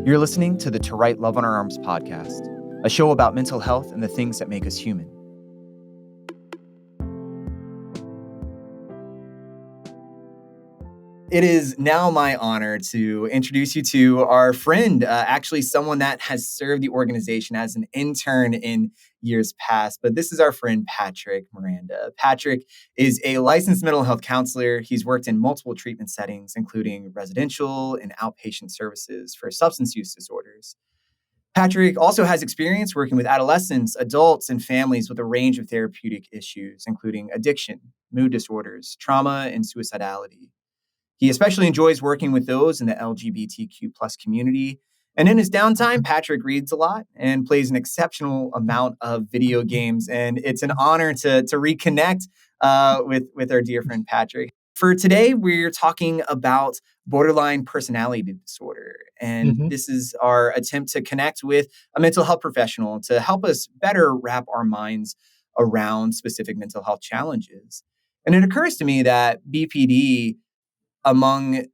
You're listening to the To Write Love on Our Arms podcast, a show about mental health and the things that make us human. It is now my honor to introduce you to our friend, actually someone that has served the organization as an intern in years past. But this is our friend, Patrick Miranda. Patrick is a licensed mental health counselor. He's worked in multiple treatment settings, including residential and outpatient services for substance use disorders. Patrick also has experience working with adolescents, adults, and families with a range of therapeutic issues, including addiction, mood disorders, trauma, and suicidality. He especially enjoys working with those in the LGBTQ plus community. And in his downtime, Patrick reads a lot and plays an exceptional amount of video games. And it's an honor to reconnect with our dear friend Patrick. For today, we're talking about borderline personality disorder. And this is our attempt to connect with a mental health professional to help us better wrap our minds around specific mental health challenges. And it occurs to me that BPD, among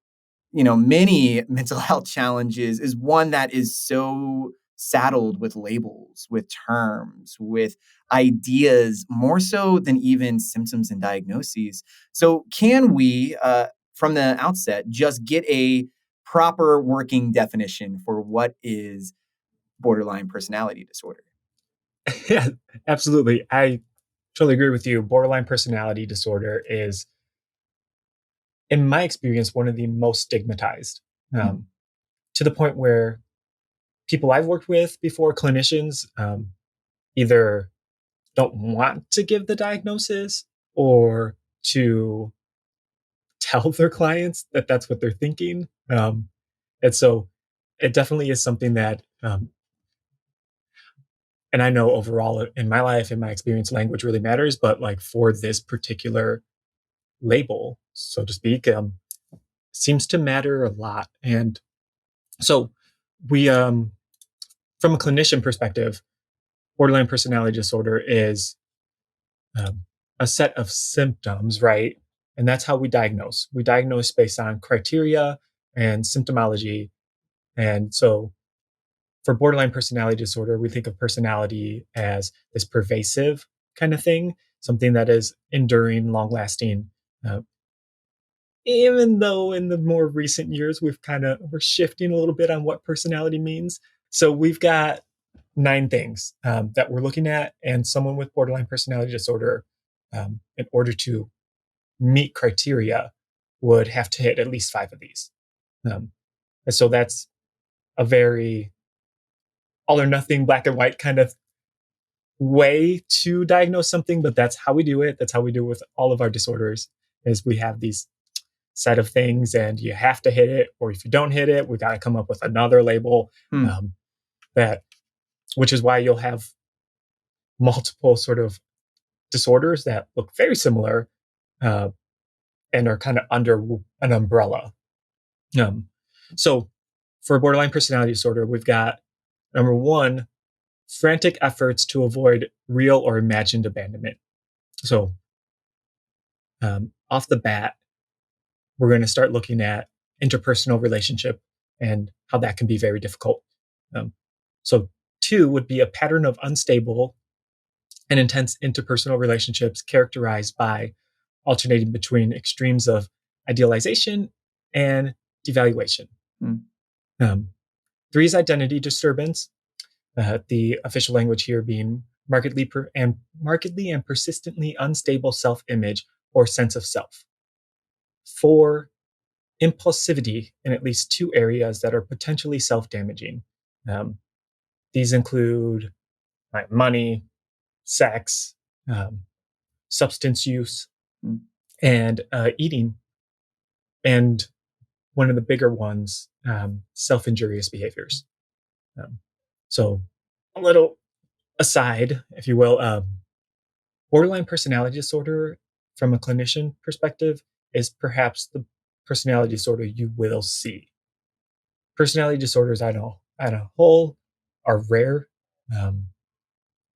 many mental health challenges, is one that is so saddled with labels, with terms, with ideas, more so than even symptoms and diagnoses. So can we, from the outset, just get a proper working definition for what is borderline personality disorder? Yeah, absolutely. I totally agree with you. Borderline personality disorder is, in my experience, one of the most stigmatized, to the point where people I've worked with before, clinicians, either don't want to give the diagnosis or to tell their clients that that's what they're thinking. And so it definitely is something that, and I know overall in my life, in my experience, language really matters, but like for this particular label, so to speak, seems to matter a lot. And so we, from a clinician perspective, borderline personality disorder is a set of symptoms, right? And that's how we diagnose. We diagnose based on criteria and symptomology. And so for borderline personality disorder, we think of personality as this pervasive kind of thing, something that is enduring, long-lasting. Even though in the more recent years, we're shifting a little bit on what personality means. So we've got 9 things that we're looking at, and someone with borderline personality disorder, in order to meet criteria, would have to hit at least 5 of these. And so that's a very all or nothing, black and white kind of way to diagnose something, but that's how we do it. That's how we do it with all of our disorders, is we have these set of things and you have to hit it, or if you don't hit it, we got to come up with another label, which is why you'll have multiple sort of disorders that look very similar and are kind of under an umbrella. So for borderline personality disorder, we've got number 1, frantic efforts to avoid real or imagined abandonment. So off the bat, we're going to start looking at interpersonal relationship and how that can be very difficult. So 2 would be a pattern of unstable and intense interpersonal relationships characterized by alternating between extremes of idealization and devaluation. 3 is identity disturbance, the official language here being markedly and persistently unstable self-image or sense of self. 4, impulsivity in at least 2 areas that are potentially self-damaging. These include money, sex, substance use, and eating. And one of the bigger ones, self-injurious behaviors. So a little aside, if you will, borderline personality disorder from a clinician perspective is perhaps the personality disorder you will see. Personality disorders at a whole are rare.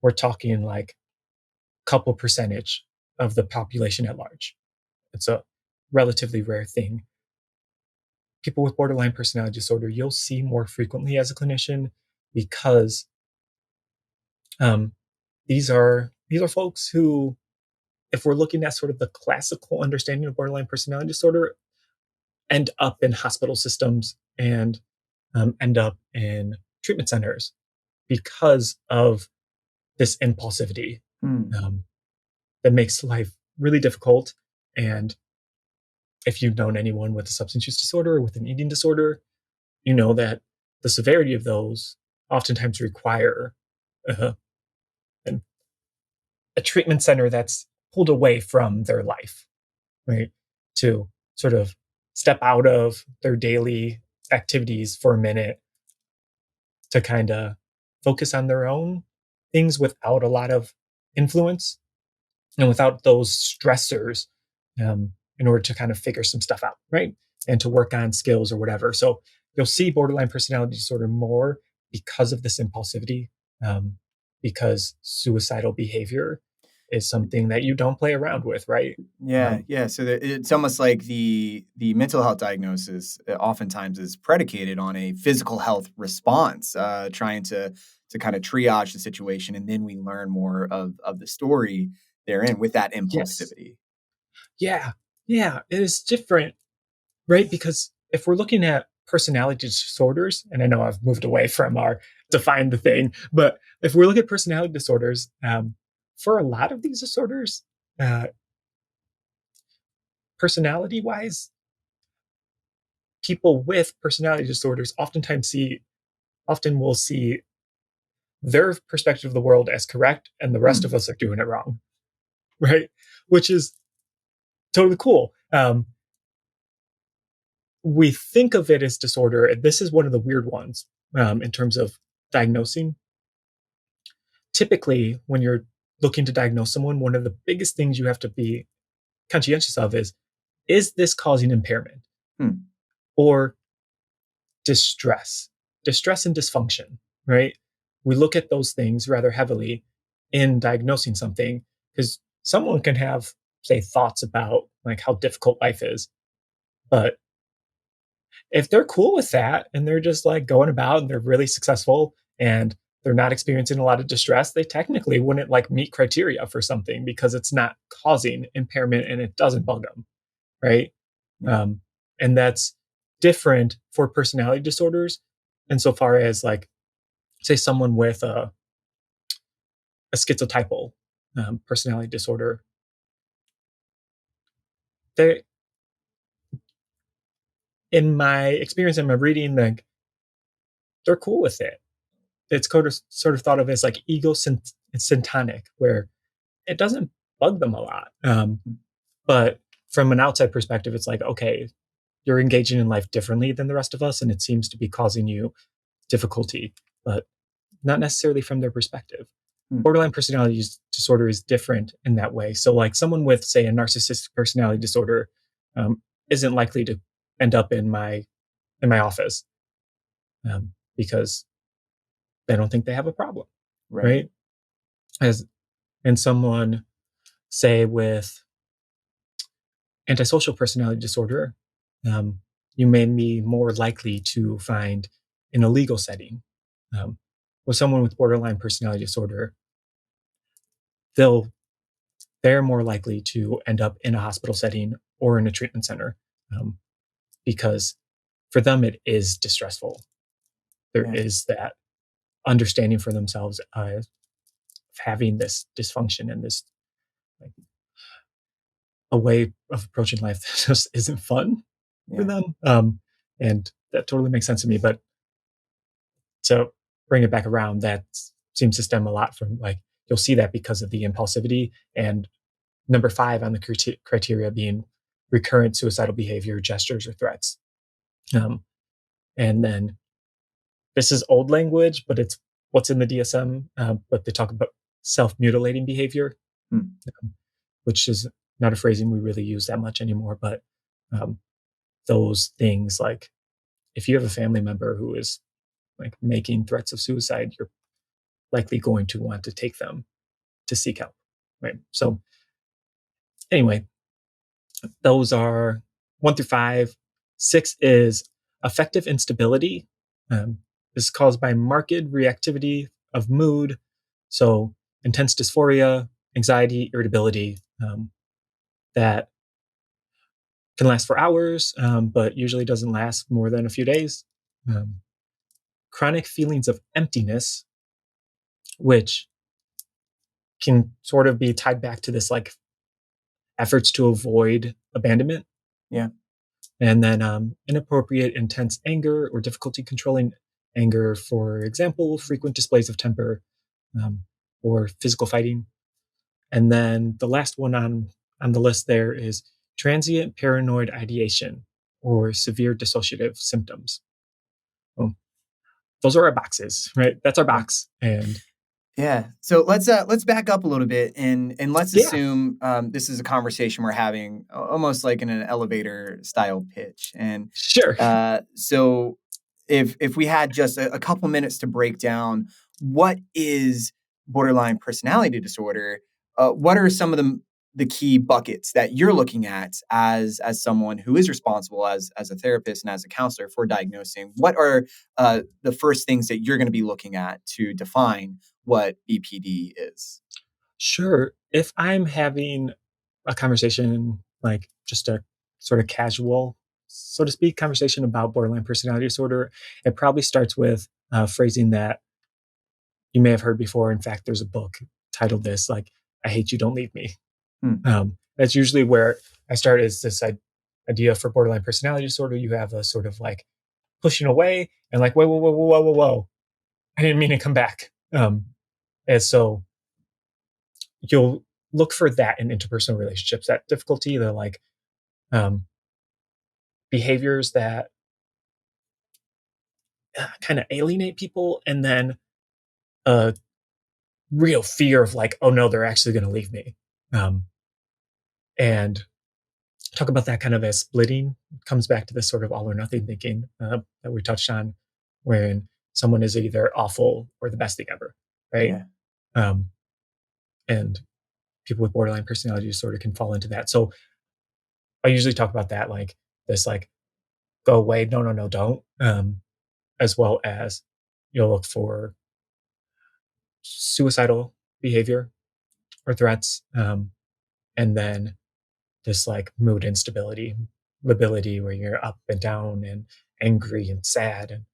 We're talking like a couple percentage of the population at large. It's a relatively rare thing. people with borderline personality disorder you'll see more frequently as a clinician because um, these are folks who, if we're looking at sort of the classical understanding of borderline personality disorder, end up in hospital systems and end up in treatment centers because of this impulsivity Hmm. um, that makes life really difficult. And if you've known anyone with a substance use disorder or with an eating disorder, you know that the severity of those oftentimes require uh, an, a treatment center that's pulled away from their life, right? To sort of step out of their daily activities for a minute to kind of focus on their own things without a lot of influence and without those stressors in order to kind of figure some stuff out, right? And to work on skills or whatever. So you'll see borderline personality disorder more because of this impulsivity, because suicidal behavior is something that you don't play around with, right? Yeah, yeah. So it's almost like the mental health diagnosis oftentimes is predicated on a physical health response, trying to kind of triage the situation, and then we learn more of the story therein with that Yes. impulsivity. Yeah. Yeah. It is different, right? Because if we're looking at personality disorders, and I know I've moved away from our define the thing, but if we look at personality disorders, for a lot of these disorders, uh, personality wise, people with personality disorders often will see their perspective of the world as correct, and the rest of Hmm. us are doing it wrong, right? Which is totally cool. We think of it as disorder, and this is one of the weird ones in terms of diagnosing. Typically, when you're looking to diagnose someone, one of the biggest things you have to be conscientious of is this causing impairment Hmm. or distress, distress and dysfunction, right? We look at those things rather heavily in diagnosing something because someone can have, say, thoughts about like how difficult life is, but if they're cool with that and they're just like going about and they're really successful and they're not experiencing a lot of distress, they technically wouldn't like meet criteria for something because it's not causing impairment and it doesn't bug them, right? Yeah. Um, and that's different for personality disorders insofar as like say someone with a schizotypal personality disorder, they, in my experience in my reading, like they're cool with it. It's sort of thought of as like ego syntonic, where it doesn't bug them a lot. But from an outside perspective, it's like, okay, you're engaging in life differently than the rest of us, and it seems to be causing you difficulty, but not necessarily from their perspective. Hmm. Borderline personality disorder is different in that way. So, like someone with, say, a narcissistic personality disorder isn't likely to end up in my office because they don't think they have a problem, Right. right? As and someone, say, with antisocial personality disorder, um, you may be more likely to find in a legal setting. Um, with someone with borderline personality disorder, they'll they're more likely to end up in a hospital setting or in a treatment center um, because for them it is distressful. There Yeah. is that understanding for themselves of having this dysfunction and this like a way of approaching life that just isn't fun for Yeah. them. And that totally makes sense to me. But to bring it back around, that seems to stem a lot from like you'll see that because of the impulsivity and number 5 on the criteria being recurrent suicidal behavior, gestures, or threats. Um, and then this is old language, but it's what's in the DSM. But they talk about self-mutilating behavior, Hmm. which is not a phrasing we really use that much anymore. But um, those things like if you have a family member who is like making threats of suicide, you're likely going to want to take them to seek help, right? So anyway, those are 1 through 5. 6 is affective instability. This is caused by marked reactivity of mood, so intense dysphoria, anxiety, irritability, that can last for hours, but usually doesn't last more than a few days. Um, Chronic feelings of emptiness, which can sort of be tied back to this like efforts to avoid abandonment. Yeah. And then inappropriate, intense anger or difficulty controlling anger, for example, frequent displays of temper um, or physical fighting. And then the last one on the list there is transient paranoid ideation or severe dissociative symptoms. Well, those are our boxes, right? That's our box. And Yeah. So let's back up a little bit and let's yeah, assume this is a conversation we're having almost like in an elevator style pitch. And sure. so if we had just a couple minutes to break down what is borderline personality disorder, what are some of the key buckets that you're looking at as someone who is responsible as a therapist and as a counselor for diagnosing? What are the first things that you're going to be looking at to define what BPD is? Sure. If I'm having a conversation, like just a sort of casual, so to speak, conversation about borderline personality disorder, it probably starts with phrasing that you may have heard before. In fact, there's a book titled this, like, I hate you, don't leave me. Hmm. That's usually where I start, is this idea for borderline personality disorder. You have a sort of like pushing away and like, whoa, whoa, whoa, whoa, whoa, whoa. I didn't mean to come back. And so you'll look for that in interpersonal relationships, that difficulty, the like um, behaviors that kind of alienate people, and then a real fear of like, oh no, they're actually going to leave me. Um, and talk about that kind of as splitting. It comes back to this sort of all or nothing thinking that we touched on, when someone is either awful or the best thing ever, right? Yeah. Um, and people with borderline personality disorder can fall into that. So I usually talk about that, like this, like, go away, no, no, no, don't. As well as you'll look for suicidal behavior or threats, and then this like mood instability, lability, where you're up and down and angry and sad, and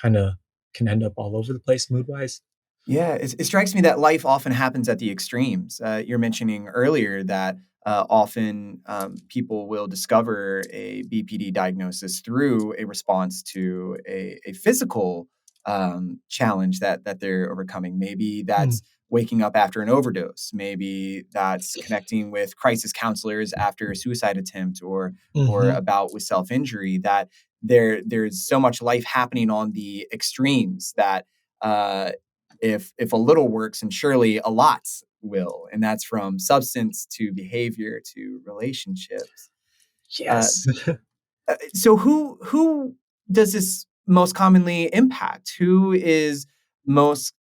kind of can end up all over the place mood wise. Yeah, it strikes me that life often happens at the extremes. You're mentioning earlier that often people will discover a BPD diagnosis through a response to a physical challenge that they're overcoming. Maybe Mm, that's waking up after an overdose. Maybe that's connecting with crisis counselors after a suicide attempt or hmm. a bout with self injury. That there's so much life happening on the extremes that. Uh, if a little works, and surely a lot will, and that's from substance to behavior to relationships. Uh, Yes. so who does this most commonly impact? Who is most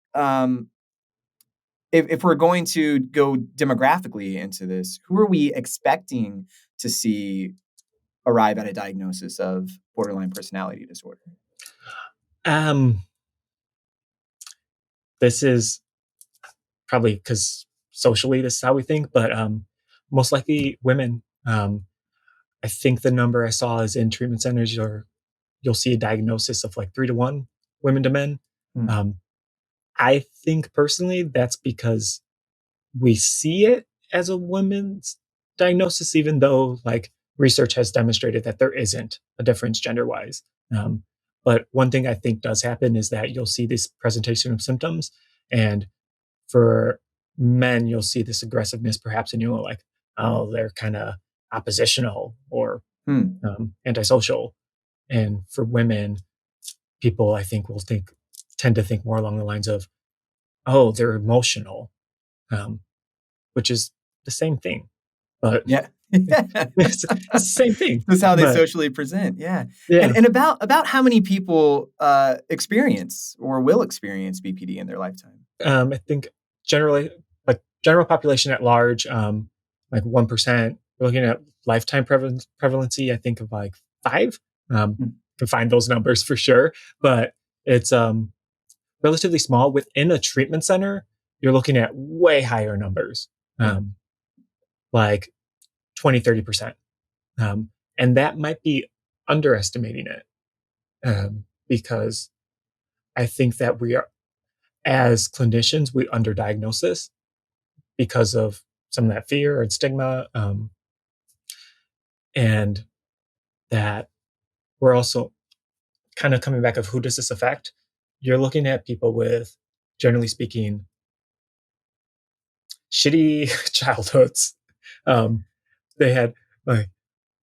if we're going to go demographically into this, who are we expecting to see arrive at a diagnosis of borderline personality disorder? um, this is probably because socially this is how we think, but most likely women. I think the number I saw is in treatment centers, you'll see a diagnosis of like 3 to 1 women to men. Hmm. Um, I think personally that's because we see it as a women's diagnosis, even though like research has demonstrated that there isn't a difference gender wise. Um, but one thing I think does happen is that you'll see this presentation of symptoms, and for men, you'll see this aggressiveness perhaps, and you'll like, oh, they're kind of oppositional or Hmm. antisocial. And for women, people I think tend to think more along the lines of, oh, they're emotional, um, which is the same thing, but Yeah. it's the same thing. That's how they But socially present, yeah. yeah, And about how many people, experience or will experience BPD in their lifetime? I think generally, like general population at large, like 1%. We're looking at lifetime prevalency. I think of like 5. Mm. Can find those numbers for sure, but it's relatively small. Within a treatment center, you're looking at way higher numbers, Yeah. like 20, 30%. And that might be underestimating it, because I think that we are, as clinicians, we underdiagnose this because of some of that fear and stigma, and that we're also kind of coming back of who does this affect. You're looking at people with, generally speaking, shitty childhoods. They had like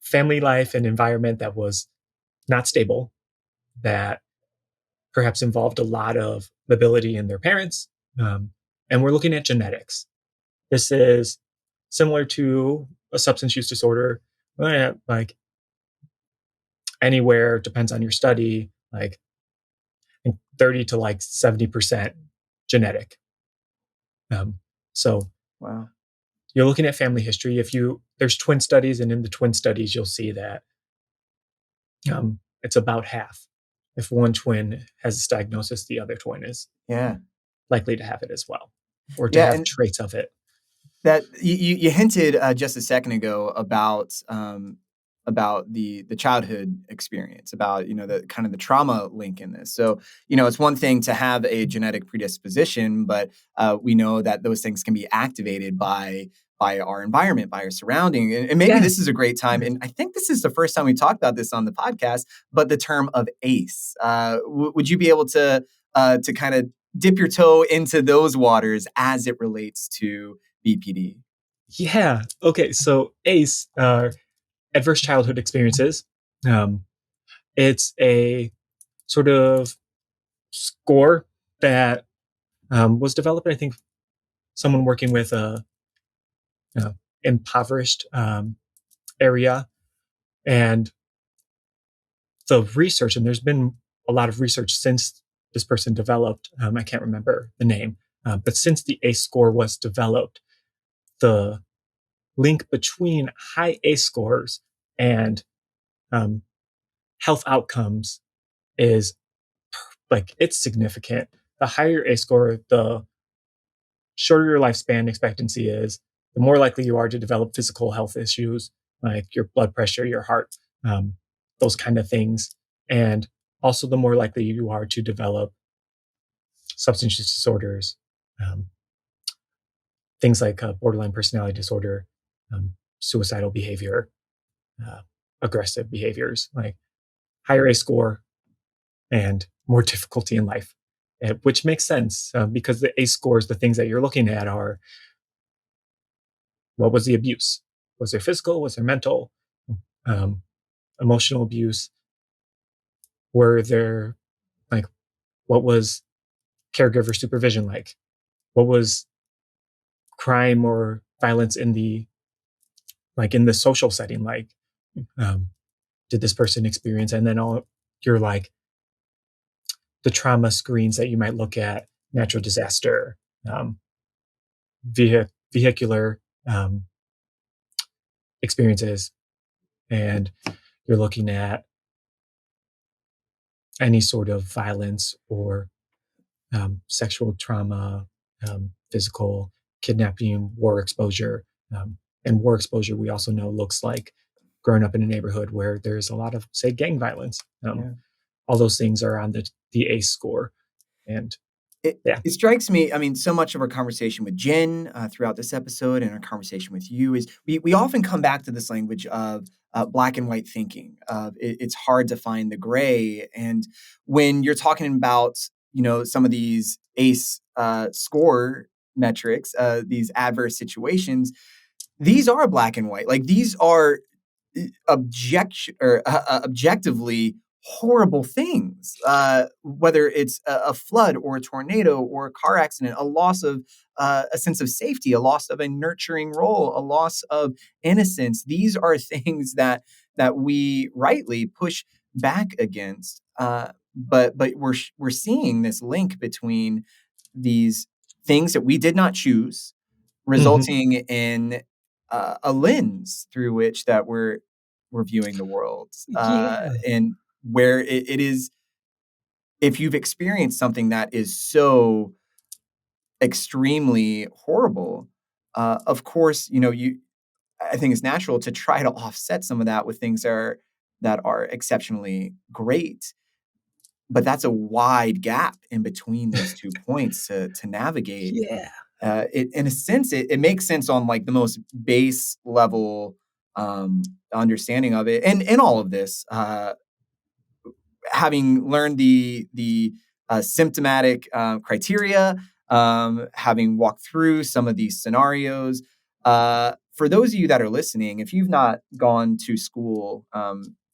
family life and environment that was not stable, that perhaps involved a lot of lability in their parents. And we're looking at genetics. This is similar to a substance use disorder. Like anywhere, depends on your study, like 30 to like 70% genetic. So Wow. you're looking at family history. There's twin studies, and in the twin studies, you'll see that it's about half. If one twin has this diagnosis, the other twin is Yeah. likely to have it as well, or to Yeah. have And traits of it. that you hinted just a second ago about the childhood experience, about the kind of the trauma link in this. So it's one thing to have a genetic predisposition, but we know that those things can be activated by our environment, by our surrounding. And maybe Yeah. this is a great time. And I think this is the first time we talked about this on the podcast, but the term of ACE. Would you be able to kind of dip your toe into those waters as it relates to BPD? Yeah. Okay. So ACE, adverse childhood experiences. Um, it's a sort of score that was developed, I think, someone working with a impoverished area, and the research. And there's been a lot of research since this person developed. I can't remember the name, but since the ACE score was developed, the link between high ACE scores and um, health outcomes is like it's significant. The higher ACE score, the shorter your lifespan expectancy is, the more likely you are to develop physical health issues like your blood pressure, your heart, those kind of things. And also, the more likely you are to develop substance use disorders, um, things like borderline personality disorder, suicidal behavior, uh, aggressive behaviors, like higher ACE score and more difficulty in life, which makes sense because the ACE scores, the things that you're looking at are, what was the abuse? Was there physical? Was there mental? Um, Emotional abuse? Were there, like, what was caregiver supervision like? What was crime or violence in the social setting like? Um, did this person experience? And then all your like the trauma screens that you might look at, natural disaster, um, vehicular experiences, and you're looking at any sort of violence or sexual trauma, physical kidnapping, war exposure. And war exposure, we also know, looks like growing up in a neighborhood where there's a lot of, say, gang violence. Yeah. All those things are on the ACE score. And It yeah. it strikes me, I mean, so much of our conversation with Jen, throughout this episode, and our conversation with you is we often come back to this language of, black and white thinking, of it's hard to find the gray. And when you're talking about, some of these ACE, score metrics, these adverse situations, these are black and white. Like, these are objectively horrible things, whether it's a flood or a tornado or a car accident, a loss of a sense of safety, a loss of a nurturing role, a loss of innocence. These are things that we rightly push back against. But we're seeing this link between these things that we did not choose, Mhm. resulting in a lens through which that we're we're viewing the world, Yeah. and where it is, if you've experienced something that is so extremely horrible, of course, I think it's natural to try to offset some of that with things that are exceptionally great. But that's a wide gap in between those 2 points to navigate. Yeah. It in a sense, it makes sense on, like, the most base level, understanding of it. And in all of this, having learned the symptomatic criteria, having walked through some of these scenarios. For those of you that are listening, if you've not gone to school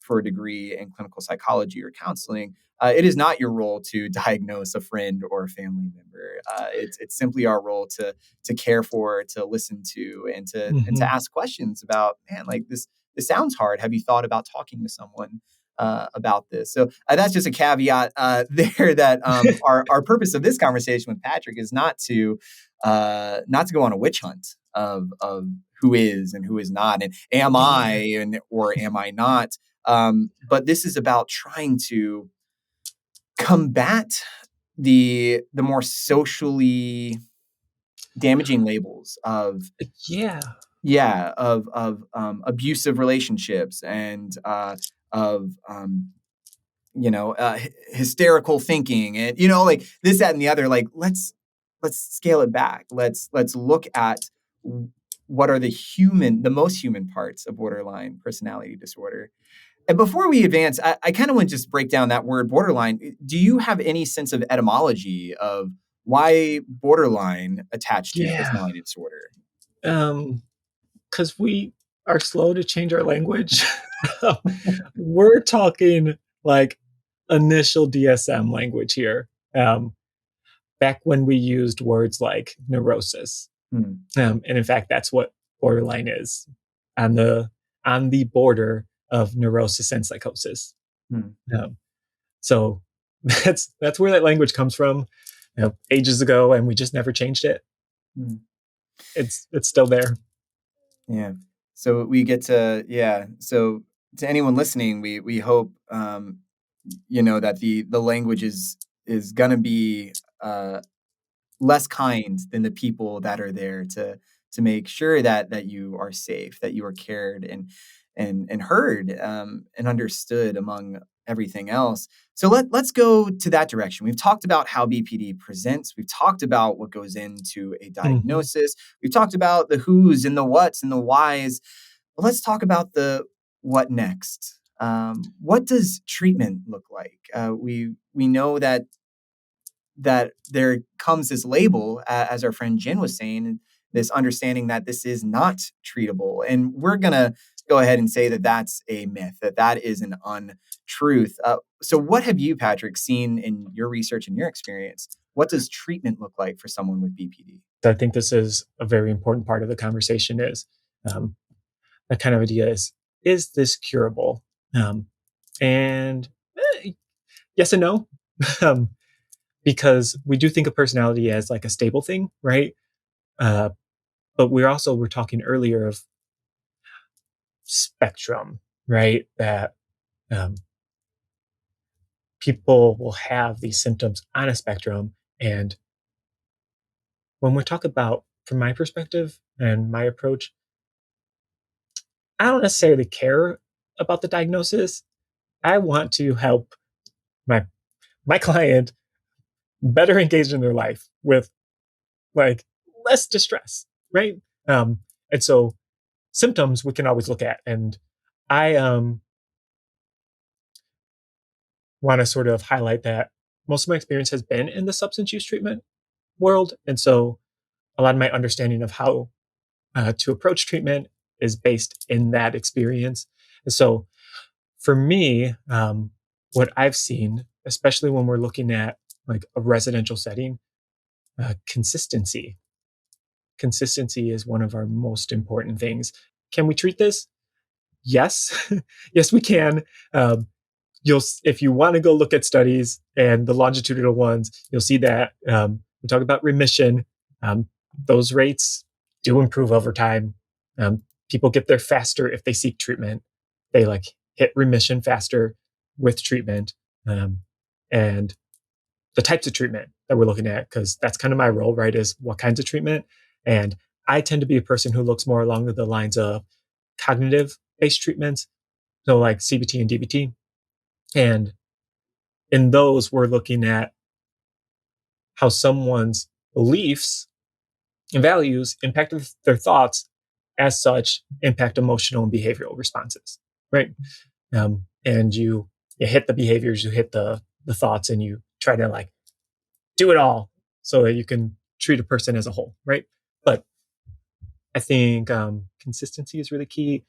for a degree in clinical psychology or counseling, it is not your role to diagnose a friend or a family member. It's simply our role to care for, to listen to, and to Mhm. ask questions about, man, like this sounds hard. Have you thought about talking to someone about this? So that's just a caveat there. That our purpose of this conversation with Patrick is not to go on a witch hunt of who is and who is not, and am I Yeah. and or am I not. But this is about trying to combat the more socially damaging labels of, Yeah. yeah, of abusive relationships, and of hysterical thinking, and like this, that, and the other. Like, let's scale it back. Let's look at what are the most human parts of borderline personality disorder. And before we advance, I kind of want to just break down that word borderline. Do you have any sense of etymology of why borderline attached to Yeah. personality disorder? Um, because we are slow to change our language. We're talking like initial DSM language here. Back when we used words like neurosis. Hmm. And in fact, that's what borderline is, on the border of neurosis and psychosis. Hmm. Um, so that's where that language comes from, ages ago, and we just never changed it. Hmm. It's still there. Yeah. So we get to, yeah. So to anyone listening, we hope that the language is gonna be less kind than the people that are there to make sure that you are safe, that you are cared and heard, and understood among everything else. So let's go to that direction. We've talked about how BPD presents. We've talked about what goes into a Mhm. diagnosis. We've talked about the who's and the what's and the whys. Well, let's talk about the what next. What does treatment look like? We know that there comes this label, as our friend Jen was saying, this understanding that this is not treatable. And we're going to go ahead and say that that's a myth, that is an untruth. So what have you, Patrick, seen in your research and your experience? What does treatment look like for someone with BPD? I think this is a very important part of the conversation. Is um, that kind of idea is this curable? Um, and yes and no, um, because we do think of personality as like a stable thing, right? Uh, but we're talking earlier of spectrum, right? That um, people will have these symptoms on a spectrum. And when we talk about, from my perspective and my approach, I don't necessarily care about the diagnosis. I want to help my client better engage in their life with like less distress, right? And so symptoms we can always look at, and I want to sort of highlight that most of my experience has been in the substance use treatment world, and so a lot of my understanding of how to approach treatment is based in that experience. And so for me, what I've seen, especially when we're looking at like a residential setting, consistency. Consistency is one of our most important things. Can we treat this? Yes, yes, we can. Um, if you want to go look at studies and the longitudinal ones, you'll see that we talk about remission. Um, those rates do improve over time. People get there faster if they seek treatment. they like hit remission faster with treatment, and the types of treatment that we're looking at, because that's kind of my role, right? Is what kinds of treatment. And I tend to be a person who looks more along the lines of cognitive based treatments, so like CBT and DBT. And in those, we're looking at how someone's beliefs and values impact their thoughts, as such impact emotional and behavioral responses, right? And you hit the behaviors, you hit the thoughts, and you try to like do it all so that you can treat a person as a whole, right? But I think consistency is really key.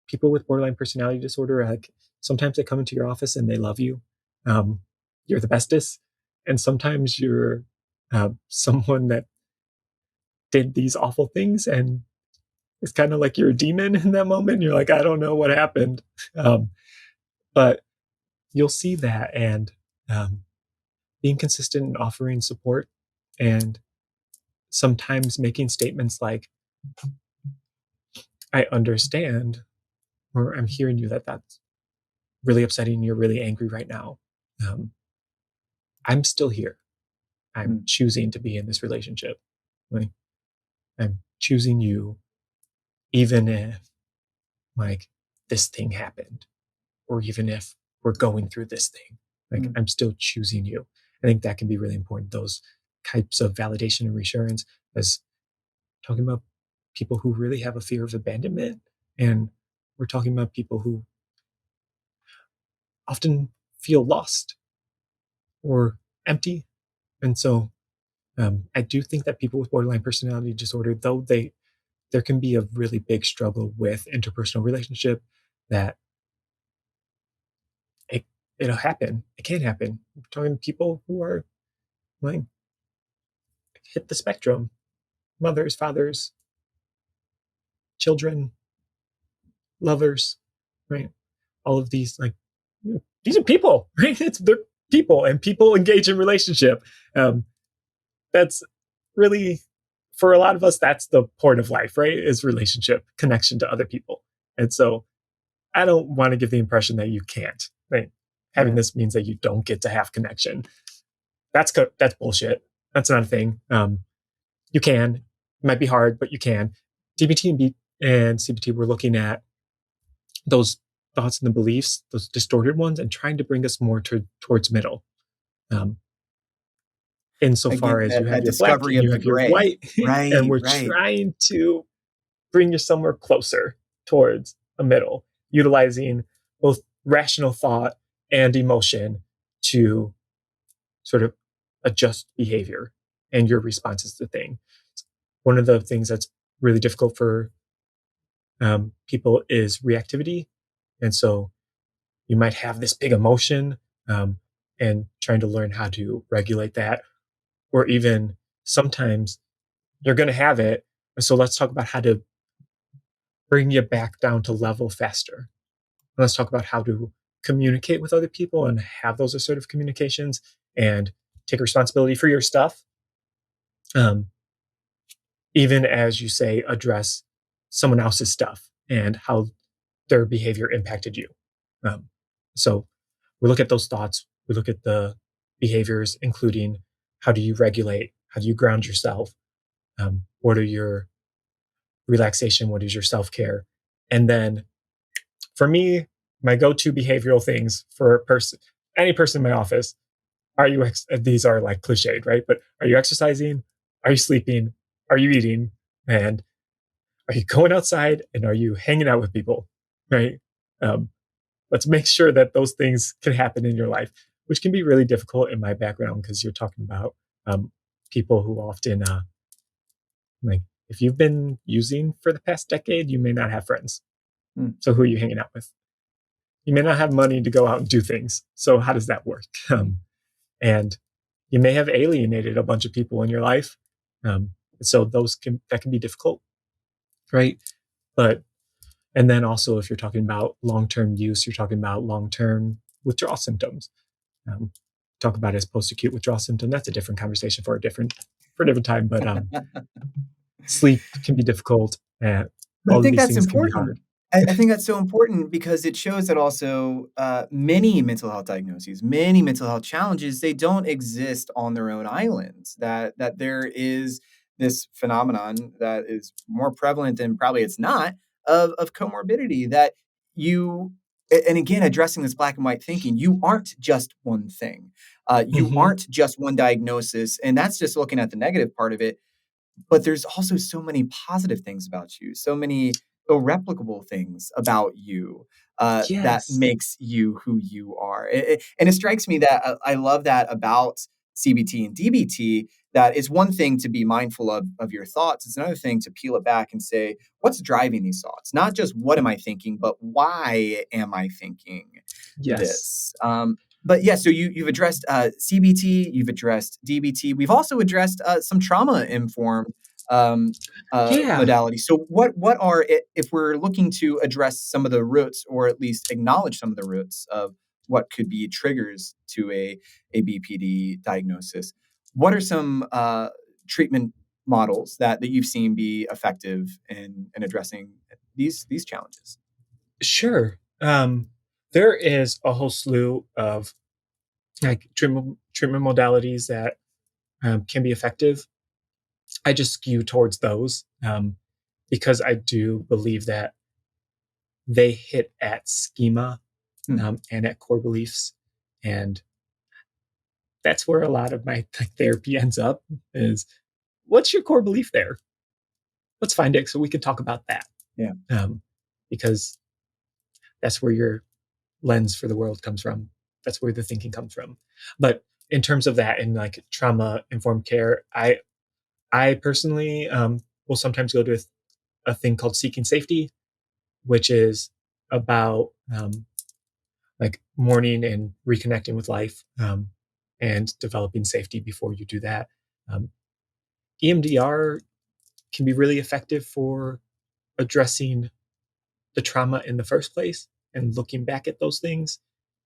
People with borderline personality disorder, like sometimes they come into your office and they love you. You're the bestest, and sometimes you're someone that did these awful things, and it's kind of like you're a demon in that moment. You're like, I don't know what happened, but you'll see that, and being consistent and offering support, and sometimes making statements like, I understand, or I'm hearing you, that's really upsetting. You're really angry right now. I'm still here. I'm choosing to be in this relationship. Like, I'm choosing you, even if like this thing happened, or even if we're going through this thing. Like, I'm still choosing you. I think that can be really important. Those types of validation and reassurance, as talking about people who really have a fear of abandonment, and we're talking about people who often feel lost or empty. And so I do think that people with borderline personality disorder, though there can be a really big struggle with interpersonal relationship, that it'll happen. It can happen. We're talking people who are like hit the spectrum, mothers, fathers, children, lovers, right? All of these, like, these are people, right? They're people, and people engage in relationship. That's really, for a lot of us, that's the point of life, right? Is relationship, connection to other people. And so I don't want to give the impression that you can't, right? Having this means that you don't get to have connection. That's bullshit. That's not a thing. You can. It might be hard, but you can. DBT and CBT, we're looking at those thoughts and the beliefs, those distorted ones, and trying to bring us more towards middle. Insofar as you have your black and you have your white, and we're trying to bring you somewhere closer towards a middle, utilizing both rational thought and emotion to sort of adjust behavior and your responses to things. One of the things that's really difficult for people is reactivity. And so you might have this big emotion, and trying to learn how to regulate that, or even sometimes you're going to have it. So let's talk about how to bring you back down to level faster. Let's talk about how to communicate with other people and have those assertive communications and take responsibility for your stuff. Even as you say, address someone else's stuff and how their behavior impacted you. So we look at those thoughts, we look at the behaviors, including how do you regulate, how do you ground yourself, what are your relaxation, what is your self-care. And then for me, my go-to behavioral things for any person in my office, these are like cliched, right? But are you exercising? Are you sleeping? Are you eating? And are you going outside? And are you hanging out with people, right? Let's make sure that those things can happen in your life, which can be really difficult in my background, because you're talking about people who often, like, if you've been using for the past decade, you may not have friends. So who are you hanging out with? You may not have money to go out and do things. So how does that work? And you may have alienated a bunch of people in your life. So that can be difficult, right? And then also, if you're talking about long-term use, you're talking about long-term withdrawal symptoms. Talk about it as post-acute withdrawal symptom. That's a different conversation for a different time. But sleep can be difficult. I think that's important. I think that's so important because it shows that also many mental health diagnoses, many mental health challenges, they don't exist on their own islands. That there is this phenomenon that is more prevalent than probably it's not of comorbidity that you and again addressing this black and white thinking, you aren't just one thing. You Hmm. aren't just one diagnosis, and that's just looking at the negative part of it, but there's also so many positive things about you, so many irreplicable things about you that Yes. makes you who you are. And it strikes me that I love that about CBT and DBT. That it's one thing to be mindful of your thoughts. It's another thing to peel it back and say, what's driving these thoughts? Not just what am I thinking, but why am I thinking Yes. this? But yeah, so you've addressed CBT, you've addressed DBT. We've also addressed some trauma informed um, Yeah. modalities. So what are if we're looking to address some of the roots, or at least acknowledge some of the roots of what could be triggers to a BPD diagnosis? What are some treatment models that you've seen be effective in addressing these challenges? Sure. There is a whole slew of like treatment modalities that can be effective. I just skew towards those because I do believe that they hit at schema Hmm. and at core beliefs, and that's where a lot of my therapy ends up. Is what's your core belief there? Let's find it so we can talk about that, Yeah. um, because that's where your lens for the world comes from. That's where the thinking comes from. But in terms of that, in like trauma informed care, I personally will sometimes go to a thing called seeking safety, which is about like mourning and reconnecting with life, and developing safety before you do that. Um, EMDR can be really effective for addressing the trauma in the first place and looking back at those things.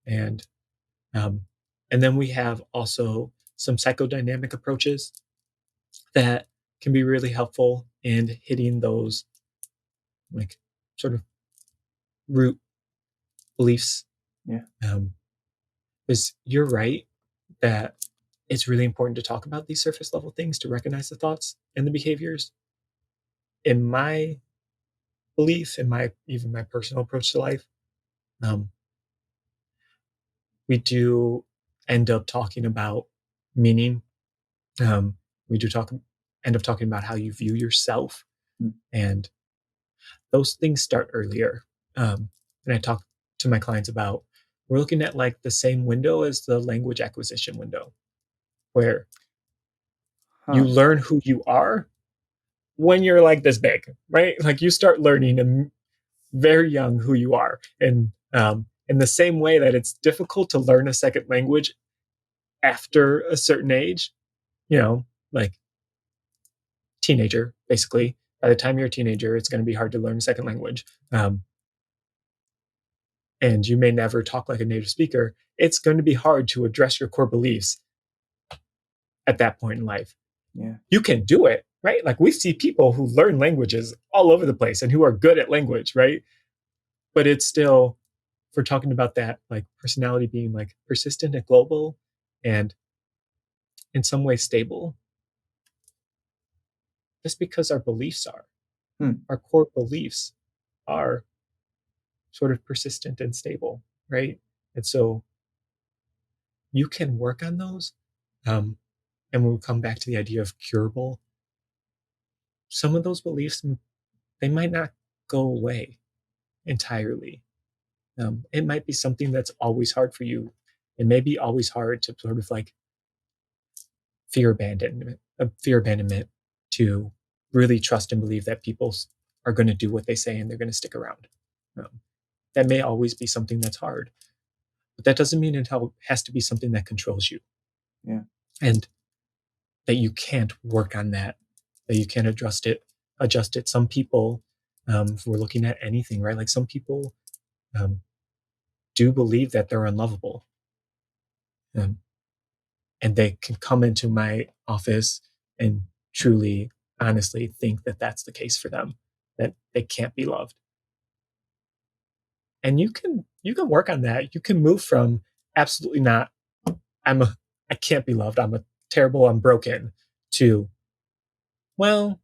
And um, and then we have also some psychodynamic approaches that can be really helpful in hitting those like sort of root beliefs. Yeah. Um, because you're right that it's really important to talk about these surface level things to recognize the thoughts and the behaviors. In my belief, in my even my personal approach to life, um, we do end up talking about meaning. Um, we do talk end up talking about how you view yourself, Hmm. and those things start earlier. And I talk to my clients about we're looking at like the same window as the language acquisition window, where you Huh. learn who you are when you're like this big, right? Like you start learning very young who you are, and in the same way that it's difficult to learn a second language after a certain age, you know, like teenager, basically. By the time you're a teenager, it's going to be hard to learn a second language. And you may never talk like a native speaker. It's going to be hard to address your core beliefs at that point in life. Yeah. You can do it, right? Like we see people who learn languages all over the place and who are good at language, right? But it's still, if we're talking about that, like personality being like persistent and global and in some way stable, just because our beliefs are, Hmm. our core beliefs are sort of persistent and stable, right? And so you can work on those. Um, and when we come back to the idea of curable, some of those beliefs, they might not go away entirely. It might be something that's always hard for you. It may be always hard to sort of like fear abandonment to really trust and believe that people are going to do what they say and they're going to stick around. Um, that may always be something that's hard, but that doesn't mean it has to be something that controls you Yeah. and that you can't work on that you can't adjust it. Some people, if we're looking at anything, right? Like some people um, do believe that they're unlovable. Um, and they can come into my office and truly honestly think that that's the case for them, that they can't be loved. And you can work on that. You can move from absolutely not, I can't be loved, I'm a terrible, I'm broken, to, well,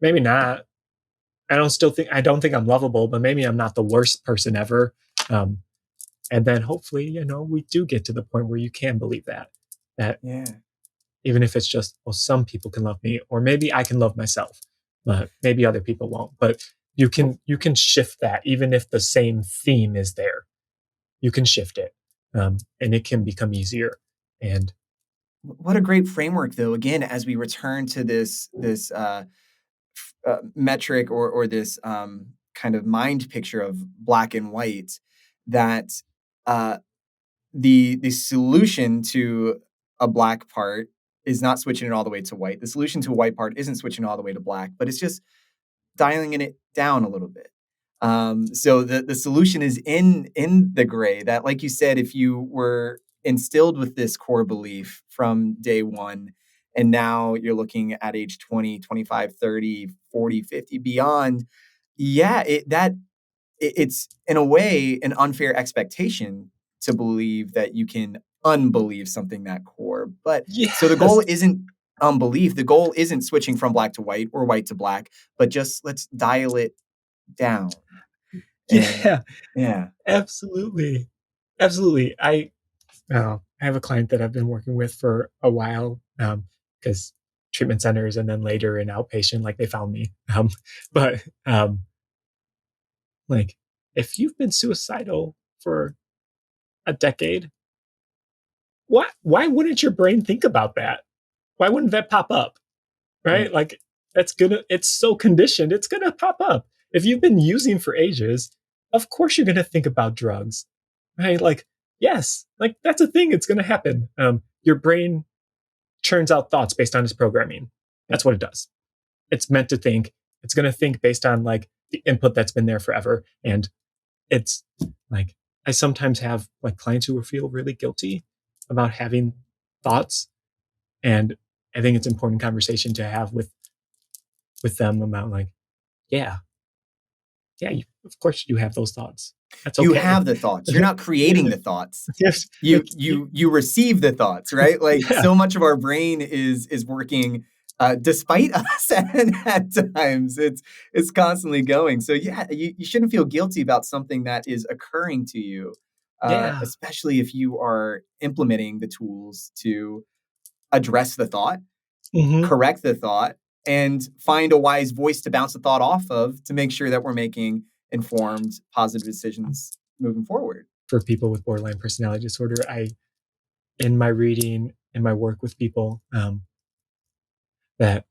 maybe not. I don't think I'm lovable, but maybe I'm not the worst person ever. Um, and then hopefully, we do get to the point where you can believe that Yeah. even if it's just, well, some people can love me, or maybe I can love myself, but maybe other people won't. But you can shift that, even if the same theme is there. You can shift it, and it can become easier. And What a great framework, though. Again, as we return to this metric or this kind of mind picture of black and white, that uh, the solution to a black part is not switching it all the way to white. The solution to a white part isn't switching all the way to black, but it's just dialing it down a little bit. So the solution is in the gray. That, like you said, if you were instilled with this core belief from day one, and now you're looking at age 20, 25, 30, 40, 50, beyond, yeah, it's in a way an unfair expectation to believe that you can unbelieve something that core. But so the goal yes, isn't unbelief. The goal isn't switching from black to white or white to black, but just let's dial it down. And yeah, yeah, absolutely, absolutely. I have a client that I've been working with for a while, because treatment centers and then later in outpatient, like they found me. But like, if you've been suicidal for a decade, why wouldn't your brain think about that? Why wouldn't that pop up? yeah, Right? Like, it's so conditioned, it's gonna pop up. If you've been using for ages, of course you're gonna think about drugs, right? Like, yes, like that's a thing. It's gonna happen. Your brain churns out thoughts based on its programming. yeah. That's what it does. It's meant to think. It's gonna think based on like the input that's been there forever. And it's like, I sometimes have like clients who feel really guilty about having thoughts, and I think it's an important conversation to have with them about like, yeah, yeah, of course you have those thoughts. That's You okay. have the thoughts. You're not creating the thoughts. Yes, You like you you receive the thoughts, right? Like, yeah, so much of our brain is working despite us, and at times it's constantly going. So yeah, you shouldn't feel guilty about something that is occurring to you, yeah, especially if you are implementing the tools to address the thought, hmm, correct the thought, and find a wise voice to bounce the thought off of to make sure that we're making informed, positive decisions moving forward. for people with borderline personality disorder. In my reading, in my work with people, that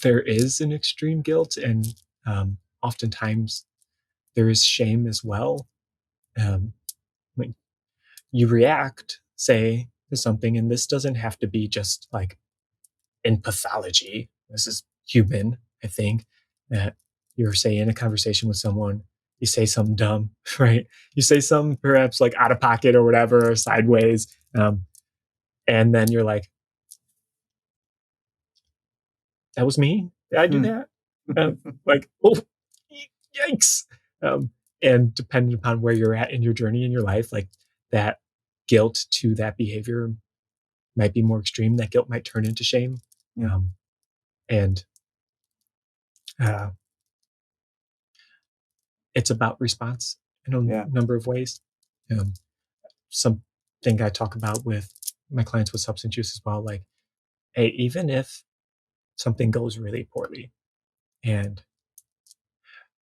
there is an extreme guilt, and oftentimes there is shame as well. Um, like, you react, say, to something, and this doesn't have to be just like in pathology. This is human, I think, that you're, say, in a conversation with someone, you say something dumb, right? You say something perhaps like out of pocket or whatever, or sideways. And then you're like, that was me. Did I do Hmm. that? Like, oh, yikes. Um, and depending upon where you're at in your journey in your life, like that guilt to that behavior might be more extreme. That guilt might turn into shame. Yeah, Um, and uh, it's about response in yeah, a number of ways. Um, Something I talk about with my clients with substance use as well. Like, hey, even if something goes really poorly and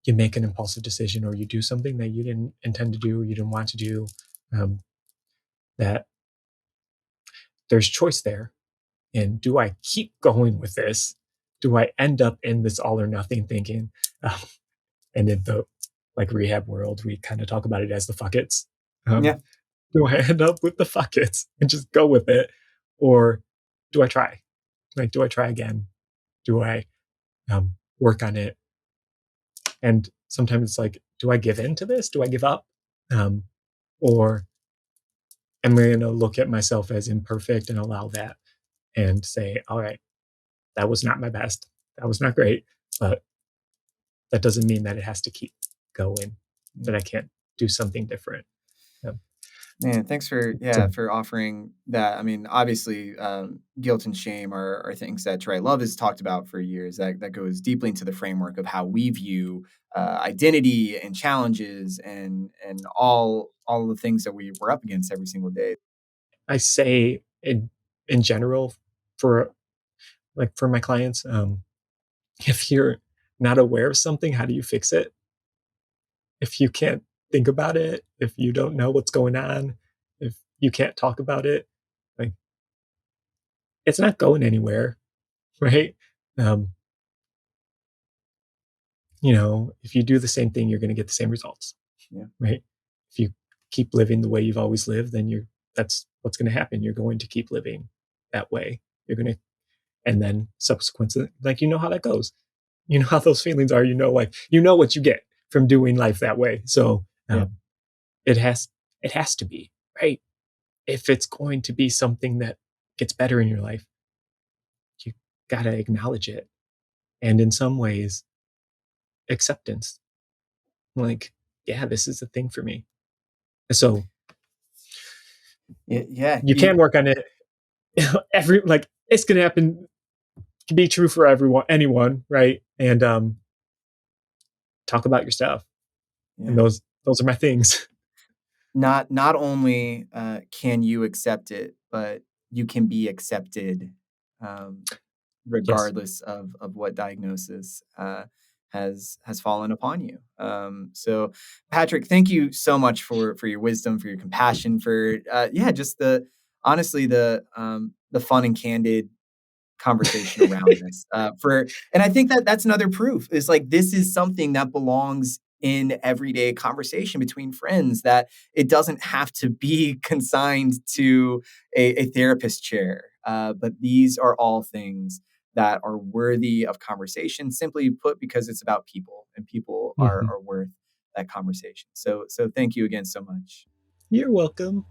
you make an impulsive decision, or you do something that you didn't intend to do, or you didn't want to do, um, that there's choice there. And do I keep going with this? Do I end up in this all or nothing thinking? Um, and in the like rehab world, we kind of talk about it as the fuck it's. Um, yeah. do I end up with the fuck it's and just go with it? Or do I try? Like, do I try again? Do I work on it? And sometimes it's like, do I give in to this? Do I give up? Um, or am I going to look at myself as imperfect and allow that and say, all right, that was not my best. That was not great, but that doesn't mean that it has to keep going. that I can't do something different. Yeah. Man, thanks for So for offering that. I mean, obviously, guilt and shame are things that Trey Love has talked about for years. That goes deeply into the framework of how we view identity and challenges and all the things that we're up against every single day. I say in general for for my clients, if you're not aware of something, how do you fix it? If you can't think about it, if you don't know what's going on, if you can't talk about it, like it's not going anywhere, right? Um, if you do the same thing, you're going to get the same results, Yeah, right? If you keep living the way you've always lived, then that's what's going to happen. You're going to keep living that way. You're going to, and then subsequently, like, how that goes. You know how those feelings are, what you get from doing life that way. So, yeah, it has, it has to be, right? If it's going to be something that gets better in your life, you got to acknowledge it. And in some ways, acceptance, like, yeah, this is a thing for me. So yeah, yeah. you can work on it. It's going to happen, can be true for anyone, right? And talk about your stuff. And Yeah. those are my things. Not only can you accept it, but you can be accepted, um, Yes. regardless of what diagnosis has fallen upon you. So, Patrick, thank you so much for your wisdom, for your compassion, for just the honestly the fun and candid conversation around this. And I think that that's another proof is like this is something that belongs in everyday conversation between friends, that it doesn't have to be consigned to a therapist chair. But these are all things that are worthy of conversation, simply put, because it's about people and people Mhm. are worth that conversation. So thank you again so much. You're welcome.